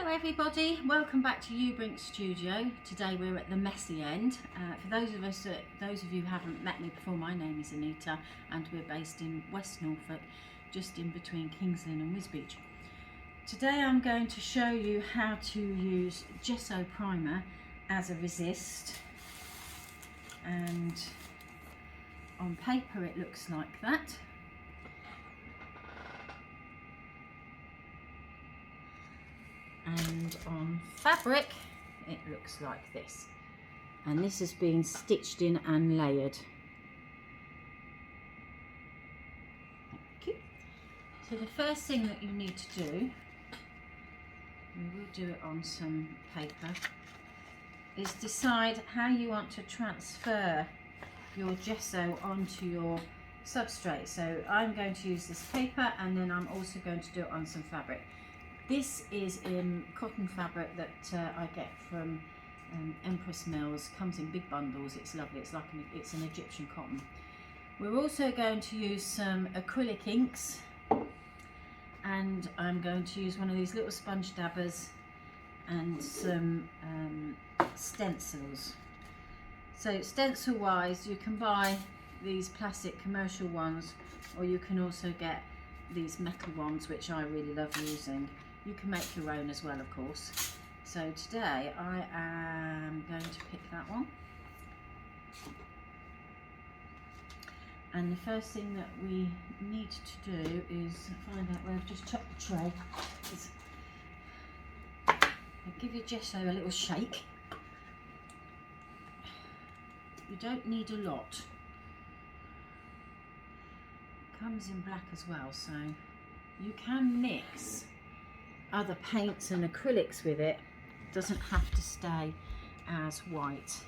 Hello everybody, welcome back to Eau Brink Studio. Today we're at the messy end. For those of you who haven't met me before, my name is Anita and we're based in West Norfolk, just in between Kings Lynn and Wisbech. Today I'm going to show you how to use Gesso primer as a resist, and on paper it looks like that. And on fabric it looks like this, and this has been stitched in and layered. Thank you. So the first thing that you need to do, we will do it on some paper, is decide how you want to transfer your gesso onto your substrate. So I'm going to use this paper, and then I'm also going to do it on some fabric. This is in cotton fabric that I get from Empress Mills. Comes in big bundles. It's lovely. It's an Egyptian cotton. We're also going to use some acrylic inks, and I'm going to use one of these little sponge dabbers and some stencils. So stencil wise, you can buy these plastic commercial ones, or you can also get these metal ones, which I really love using. You can make your own as well, of course. So today I am going to pick that one. And the first thing that we need to do is find out where I've just chopped the tray. I'll give your gesso a little shake. You don't need a lot. It comes in black as well, so you can mix other paints and acrylics with it. It doesn't have to stay as white.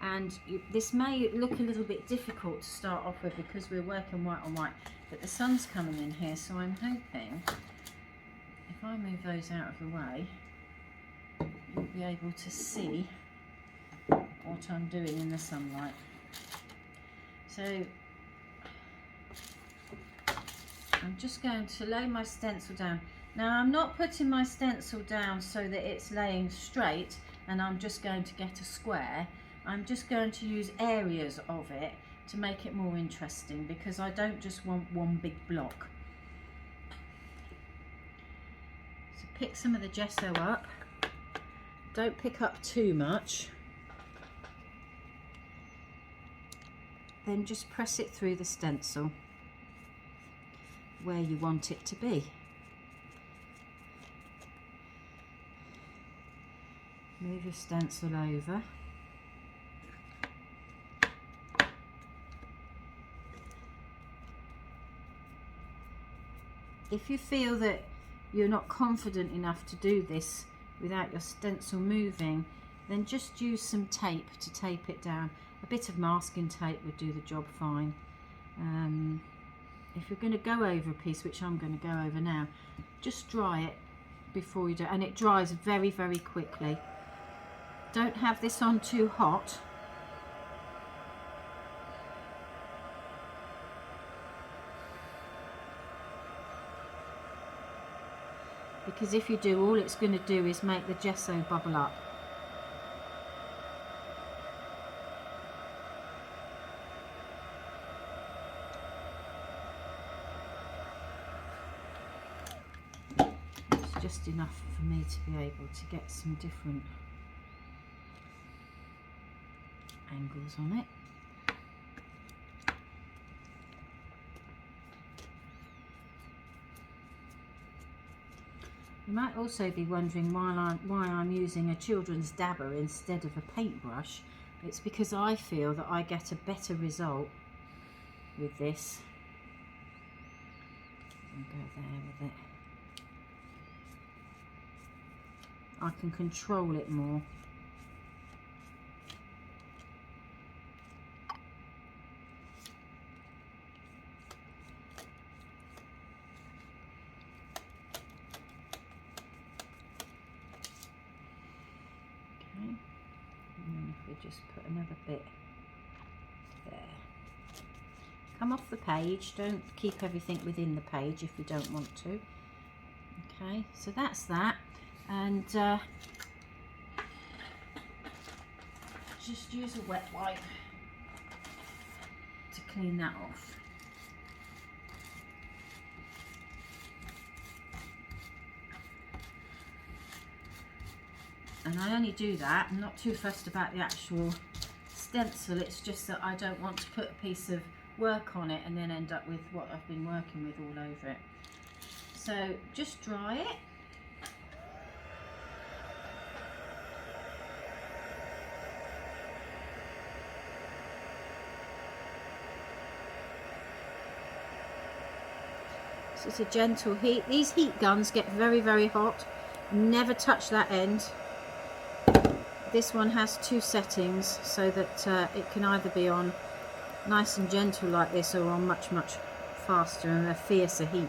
And this may look a little bit difficult to start off with because we're working white on white, but the sun's coming in here, so I'm hoping if I move those out of the way, you'll be able to see what I'm doing in the sunlight. So I'm just going to lay my stencil down. Now I'm not putting my stencil down so that it's laying straight and I'm just going to get a square. I'm just going to use areas of it to make it more interesting, because I don't just want one big block. So pick some of the gesso up. Don't pick up too much. Then just press it through the stencil where you want it to be. Move your stencil over. If you feel that you're not confident enough to do this without your stencil moving, then just use some tape to tape it down. A bit of masking tape would do the job fine. If you're going to go over a piece, which I'm going to go over now, just dry it before you do, and it dries very, very quickly. Don't have this on too hot. Because if you do, all it's going to do is make the gesso bubble up. It's just enough for me to be able to get some different angles on it. You might also be wondering why I'm using a children's dabber instead of a paintbrush. It's because I feel that I get a better result with this. I'll go there with it. I can control it more. Just put another bit there. Come off the page, don't keep everything within the page if you don't want to. Okay, so that's that. and just use a wet wipe to clean that off. And I only do that, I'm not too fussed about the actual stencil, it's just that I don't want to put a piece of work on it and then end up with what I've been working with all over it. So just dry it. So it's a gentle heat. These heat guns get very, very hot. Never touch that end. This one has 2 settings so that it can either be on nice and gentle like this or on much, much faster and a fiercer heat.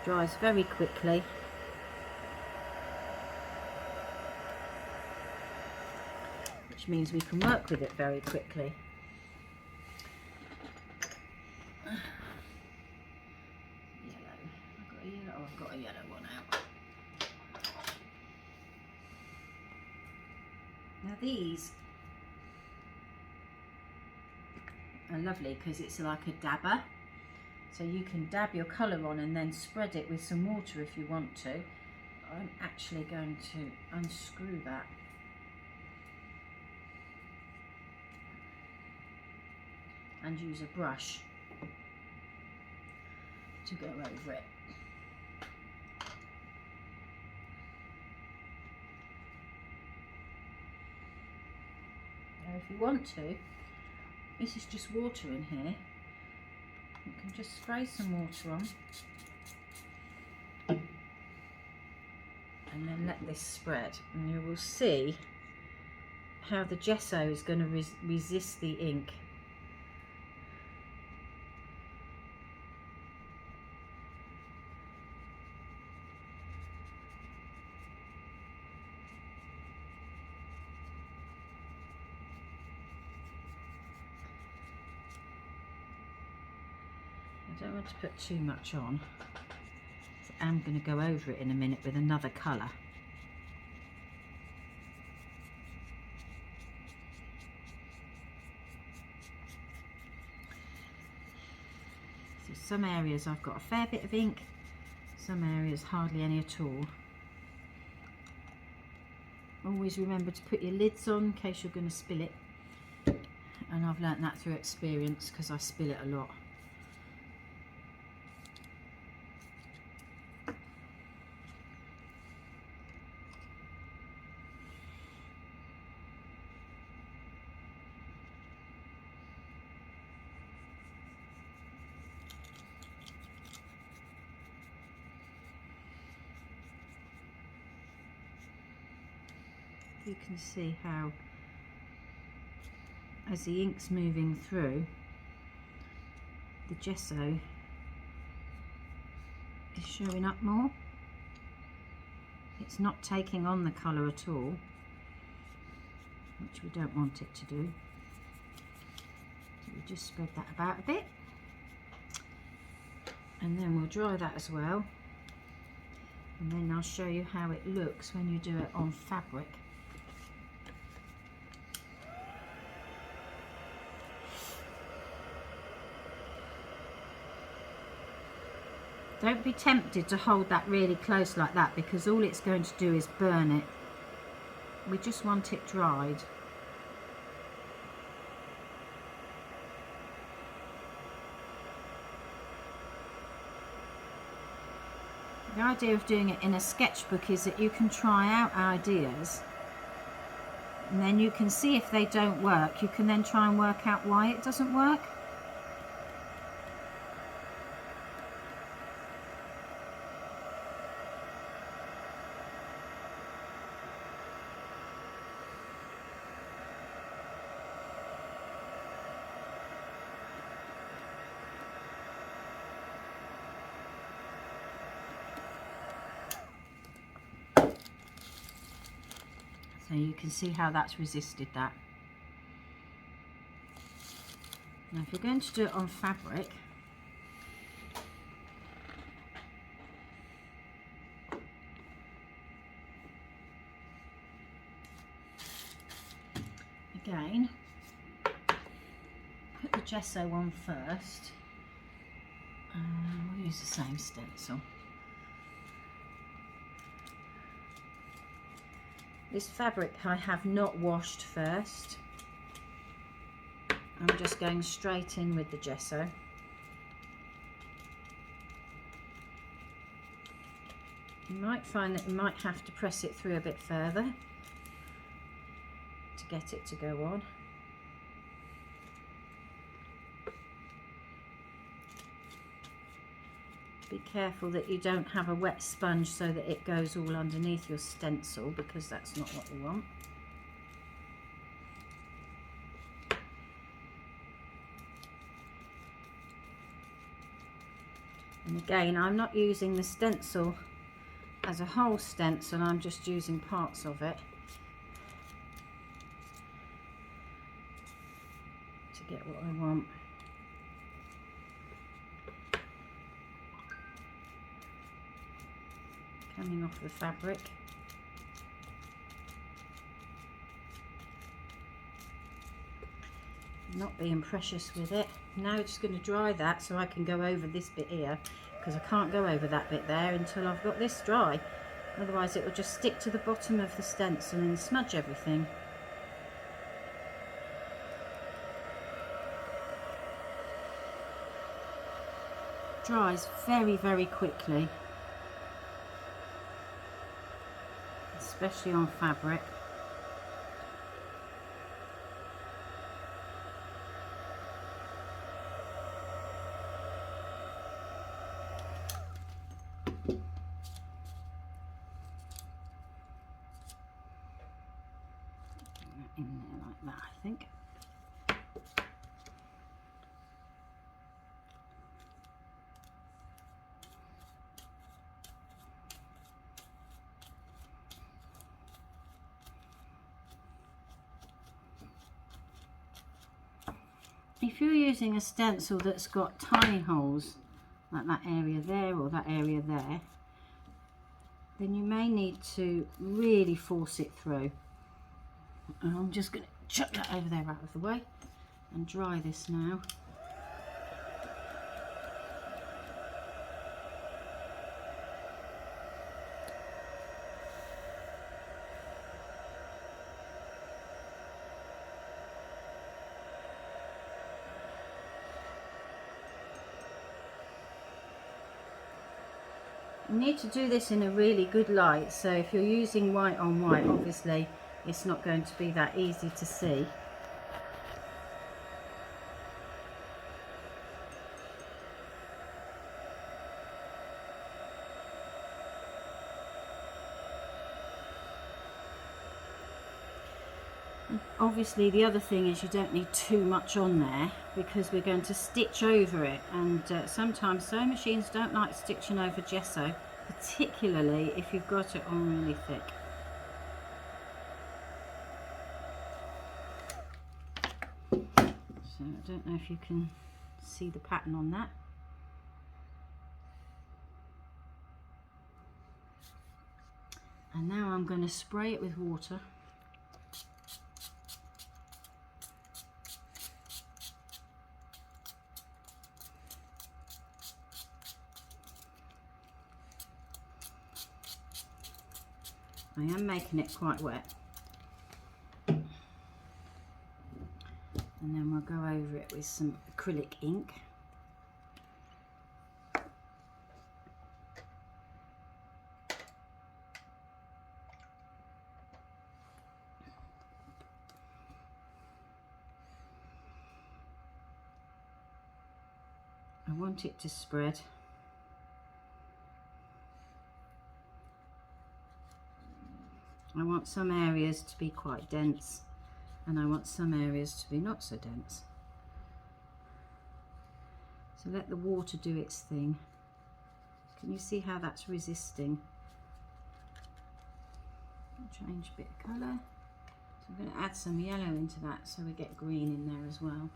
Dries very quickly. Which means we can work with it very quickly. I've got a yellow one out. Now these are lovely because it's like a dabber, so you can dab your colour on and then spread it with some water if you want to. I'm actually going to unscrew that. And use a brush to go over it. Now if you want to, this is just water in here, you can just spray some water on and then let this spread, and you will see how the gesso is going to resist the ink. I don't want to put too much on, so I'm going to go over it in a minute with another colour. So some areas I've got a fair bit of ink, some areas hardly any at all. Always remember to put your lids on in case you're going to spill it, and I've learnt that through experience because I spill it a lot. You can see how, as the ink's moving through, the gesso is showing up more. It's not taking on the colour at all, which we don't want it to do. So we just spread that about a bit, and then we'll dry that as well, and then I'll show you how it looks when you do it on fabric. Don't be tempted to hold that really close like that, because all it's going to do is burn it. We just want it dried. The idea of doing it in a sketchbook is that you can try out ideas, and then you can see if they don't work. You can then try and work out why it doesn't work. So you can see how that's resisted that. Now if you're going to do it on fabric, again, put the gesso on first. We'll use the same stencil. This fabric I have not washed first. I'm just going straight in with the gesso. You might find that you might have to press it through a bit further to get it to go on. Be careful that you don't have a wet sponge so that it goes all underneath your stencil, because that's not what you want. And again, I'm not using the stencil as a whole stencil, I'm just using parts of it to get what I want. Coming off the fabric. Not being precious with it. Now just going to dry that so I can go over this bit here, because I can't go over that bit there until I've got this dry. Otherwise it will just stick to the bottom of the stencil and smudge everything. Dries very, very quickly, especially on fabric. In there like that, I think. If you're using a stencil that's got tiny holes, like that area there or that area there, then you may need to really force it through. And I'm just going to chuck that over there out of the way and dry this now. You need to do this in a really good light, so if you're using white on white, obviously it's not going to be that easy to see. And obviously the other thing is you don't need too much on there, because we're going to stitch over it, and sometimes sewing machines don't like stitching over gesso, particularly if you've got it on really thick. So I don't know if you can see the pattern on that. And now I'm going to spray it with water. I am making it quite wet. And then we'll go over it with some acrylic ink. I want it to spread. I want some areas to be quite dense, and I want some areas to be not so dense. So let the water do its thing. Can you see how that's resisting? Change a bit of colour. So I'm going to add some yellow into that so we get green in there as well.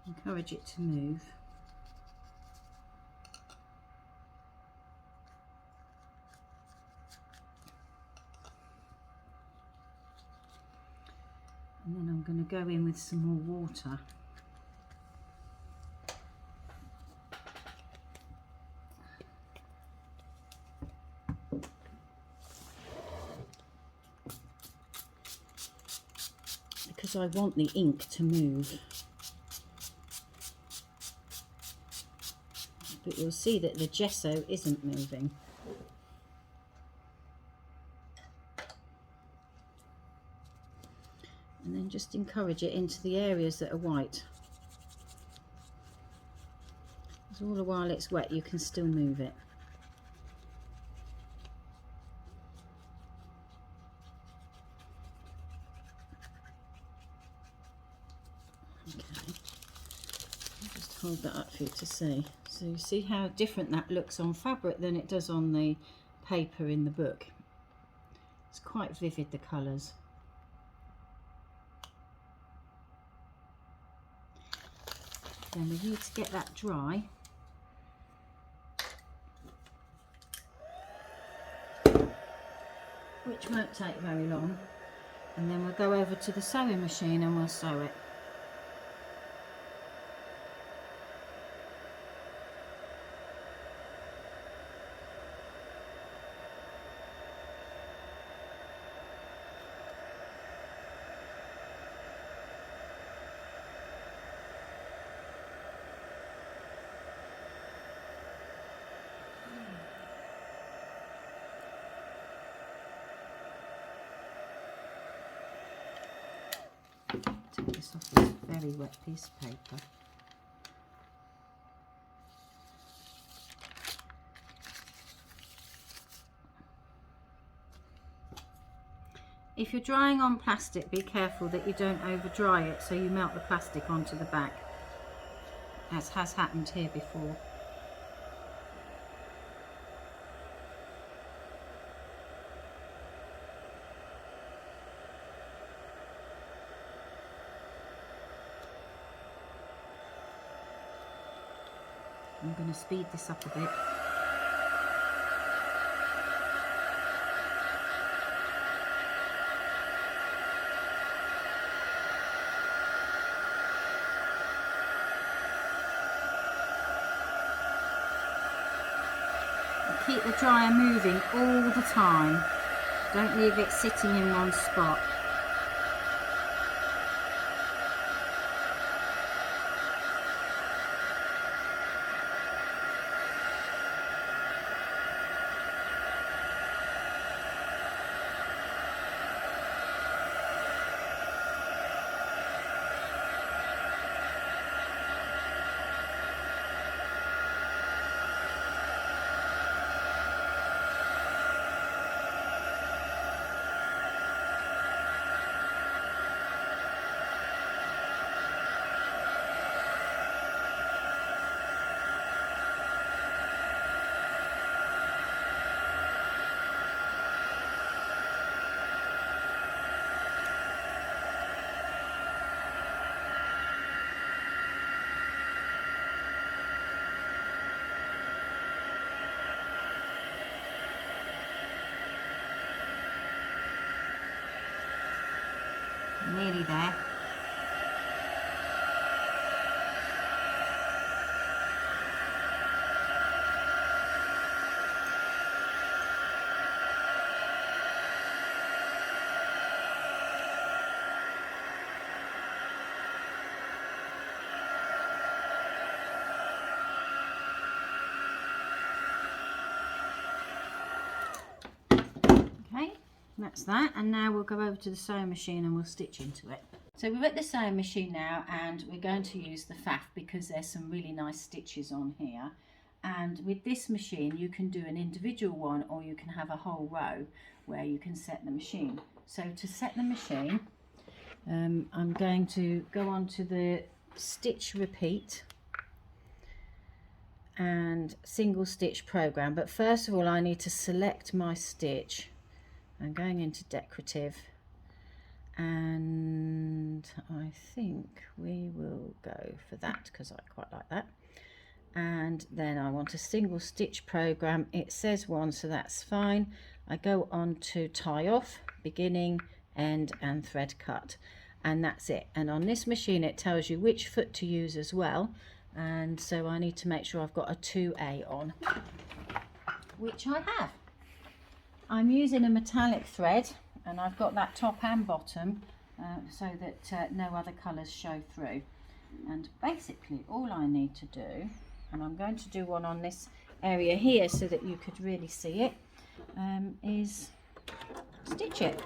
Encourage it to move. And then I'm going to go in with some more water. Because I want the ink to move. But you'll see that the gesso isn't moving. And then just encourage it into the areas that are white. Because all the while it's wet, you can still move it. Okay, I'll just hold that up for you to see. So you see how different that looks on fabric than it does on the paper in the book. It's quite vivid, the colours. Then we need to get that dry. Which won't take very long. And then we'll go over to the sewing machine and we'll sew it. Take this off this very wet piece of paper. If you're drying on plastic, be careful that you don't over dry it so you melt the plastic onto the back, as has happened here before. I'm going to speed this up a bit. And keep the dryer moving all the time. Don't leave it sitting in one spot. Nearly there. Okay, that's that, and now we'll go over to the sewing machine and we'll stitch into it. So we're at the sewing machine now, and we're going to use the faff because there's some really nice stitches on here. And with this machine you can do an individual one, or you can have a whole row where you can set the machine. So to set the machine, I'm going to go on to the stitch repeat and single stitch program, but first of all I need to select my stitch. I'm going into decorative, and I think we will go for that because I quite like that. And then I want a single stitch program. It says 1, so that's fine. I go on to tie off, beginning, end and thread cut, and that's it. And on this machine it tells you which foot to use as well, and so I need to make sure I've got a 2A on, which I have. I'm using a metallic thread, and I've got that top and bottom so that no other colours show through. And basically all I need to do, and I'm going to do one on this area here so that you could really see it, is stitch it.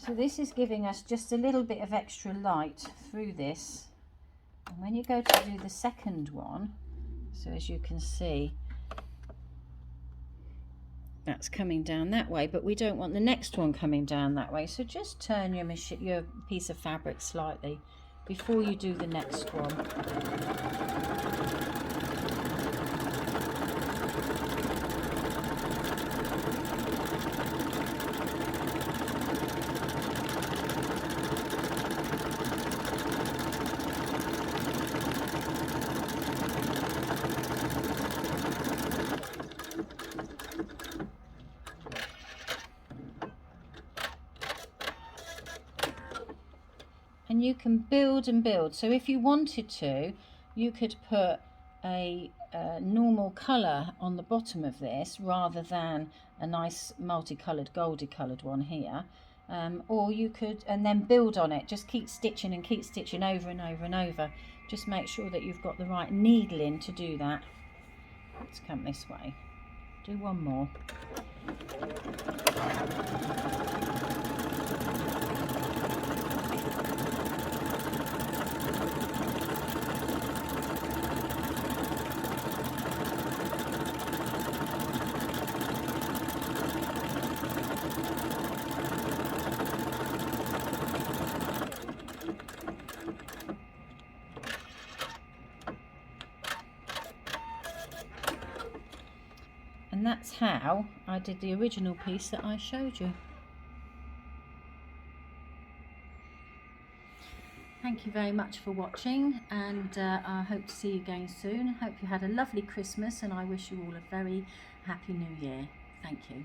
So this is giving us just a little bit of extra light through this, and when you go to do the second one, so as you can see, that's coming down that way, but we don't want the next one coming down that way, so just turn your piece of fabric slightly before you do the next one. And you can build and build. So if you wanted to, you could put a normal colour on the bottom of this rather than a nice multicoloured, goldy coloured one here. Or you could, and then build on it. Just keep stitching and keep stitching over and over and over. Just make sure that you've got the right needle in to do that. Let's come this way. Do one more. And that's how I did the original piece that I showed you. Thank you very much for watching, and I hope to see you again soon. Hope you had a lovely Christmas, and I wish you all a very happy New Year. Thank you.